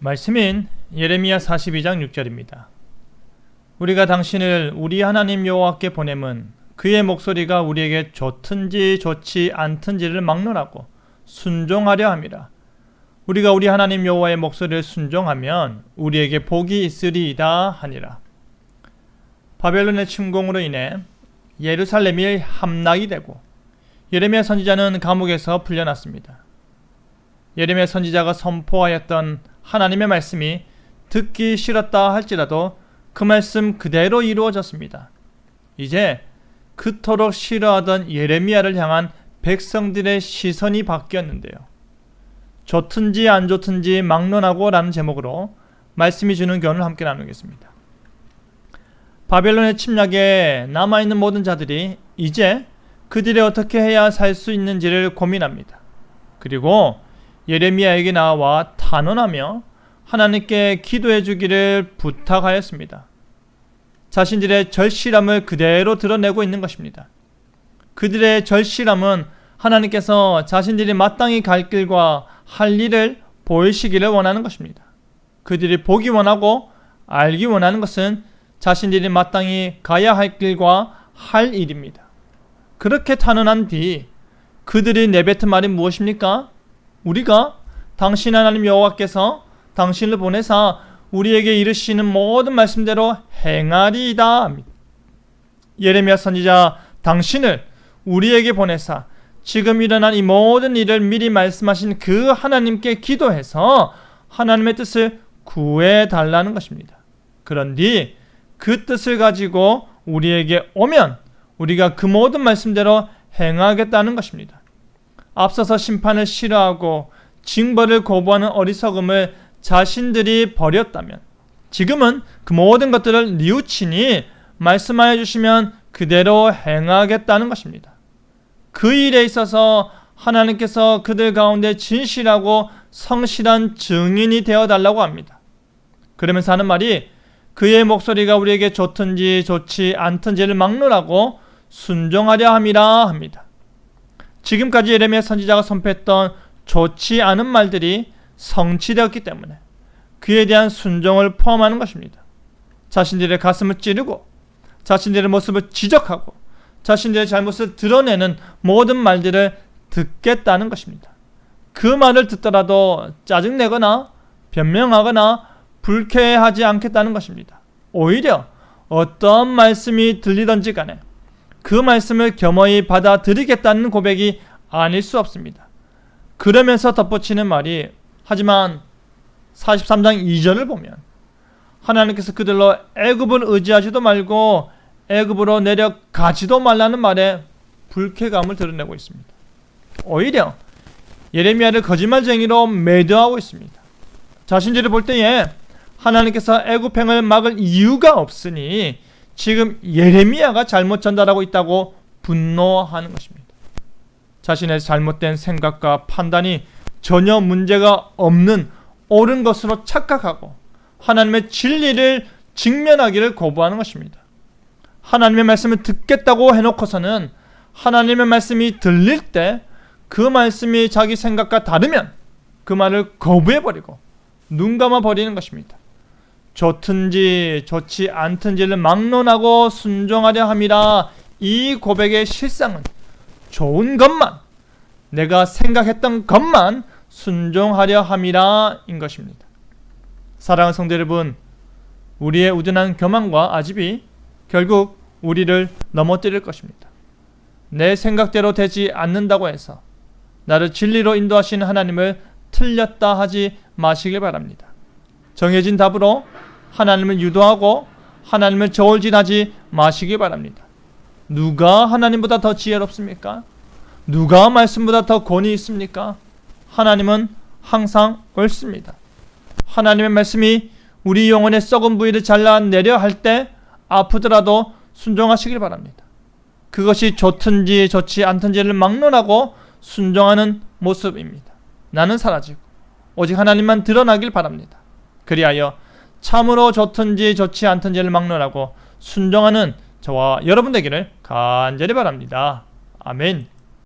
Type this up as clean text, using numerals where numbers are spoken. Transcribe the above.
말씀인 예레미야 42장 6절입니다. 우리가 당신을 우리 하나님 여호와께 보냄은 그의 목소리가 우리에게 좋든지 좋지 않든지를 막론하고 순종하려 함이라. 우리가 우리 하나님 여호와의 목소리를 순종하면 우리에게 복이 있으리이다 하니라. 바벨론의 침공으로 인해 예루살렘이 함락이 되고 예레미야 선지자는 감옥에서 풀려났습니다. 예레미야 선지자가 선포하였던 하나님의 말씀이 듣기 싫었다 할지라도 그 말씀 그대로 이루어졌습니다. 이제 그토록 싫어하던 예레미야를 향한 백성들의 시선이 바뀌었는데요. 좋든지 안 좋든지 막론하고 라는 제목으로 말씀이 주는 교훈을 함께 나누겠습니다. 바벨론의 침략에 남아있는 모든 자들이 이제 그들이 어떻게 해야 살 수 있는지를 고민합니다. 그리고 예레미야에게 나와 탄원하며 하나님께 기도해 주기를 부탁하였습니다. 자신들의 절실함을 그대로 드러내고 있는 것입니다. 그들의 절실함은 하나님께서 자신들이 마땅히 갈 길과 할 일을 보이시기를 원하는 것입니다. 그들이 보기 원하고 알기 원하는 것은 자신들이 마땅히 가야 할 길과 할 일입니다. 그렇게 탄원한 뒤 그들이 내뱉은 말이 무엇입니까? 우리가 당신 하나님 여호와께서 당신을 보내사 우리에게 이르시는 모든 말씀대로 행하리이다. 예레미야 선지자 당신을 우리에게 보내사 지금 일어난 이 모든 일을 미리 말씀하신 그 하나님께 기도해서 하나님의 뜻을 구해달라는 것입니다. 그런뒤 그 뜻을 가지고 우리에게 오면 우리가 그 모든 말씀대로 행하겠다는 것입니다. 앞서서 심판을 싫어하고 징벌을 거부하는 어리석음을 자신들이 버렸다면 지금은 그 모든 것들을 뉘우치니 말씀하여 주시면 그대로 행하겠다는 것입니다. 그 일에 있어서 하나님께서 그들 가운데 진실하고 성실한 증인이 되어달라고 합니다. 그러면서 하는 말이 그의 목소리가 우리에게 좋든지 좋지 않든지를 막론하고 순종하려 함이라 합니다. 지금까지 예레미야 선지자가 선포했던 좋지 않은 말들이 성취되었기 때문에 그에 대한 순종을 포함하는 것입니다. 자신들의 가슴을 찌르고 자신들의 모습을 지적하고 자신들의 잘못을 드러내는 모든 말들을 듣겠다는 것입니다. 그 말을 듣더라도 짜증내거나 변명하거나 불쾌하지 않겠다는 것입니다. 오히려 어떤 말씀이 들리던지 간에 그 말씀을 겸허히 받아들이겠다는 고백이 아닐 수 없습니다. 그러면서 덧붙이는 말이 하지만 43장 2절을 보면 하나님께서 그들로 애굽을 의지하지도 말고 애굽으로 내려가지도 말라는 말에 불쾌감을 드러내고 있습니다. 오히려 예레미야를 거짓말쟁이로 매도하고 있습니다. 자신들이 볼 때에 하나님께서 애굽행을 막을 이유가 없으니 지금 예레미야가 잘못 전달하고 있다고 분노하는 것입니다. 자신의 잘못된 생각과 판단이 전혀 문제가 없는 옳은 것으로 착각하고 하나님의 진리를 직면하기를 거부하는 것입니다. 하나님의 말씀을 듣겠다고 해놓고서는 하나님의 말씀이 들릴 때 그 말씀이 자기 생각과 다르면 그 말을 거부해버리고 눈 감아버리는 것입니다. 좋든지 좋지 않든지를 막론하고 순종하려 함이라. 이 고백의 실상은 좋은 것만, 내가 생각했던 것만 순종하려 함이라 인 것입니다. 사랑하는 성도 여러분, 우리의 우둔한 교만과 아집이 결국 우리를 넘어뜨릴 것입니다. 내 생각대로 되지 않는다고 해서 나를 진리로 인도하시는 하나님을 틀렸다 하지 마시길 바랍니다. 정해진 답으로 하나님을 유도하고 하나님을 저울질하지 마시기 바랍니다. 누가 하나님보다 더 지혜롭습니까? 누가 말씀보다 더 권위 있습니까? 하나님은 항상 옳습니다. 하나님의 말씀이 우리 영혼의 썩은 부위를 잘라내려 할 때 아프더라도 순종하시길 바랍니다. 그것이 좋든지 좋지 않든지를 막론하고 순종하는 모습입니다. 나는 사라지고 오직 하나님만 드러나길 바랍니다. 그리하여 참으로 좋든지 좋지 않든지를 막론하고 순종하는 저와 여러분 되기를 간절히 바랍니다. 아멘.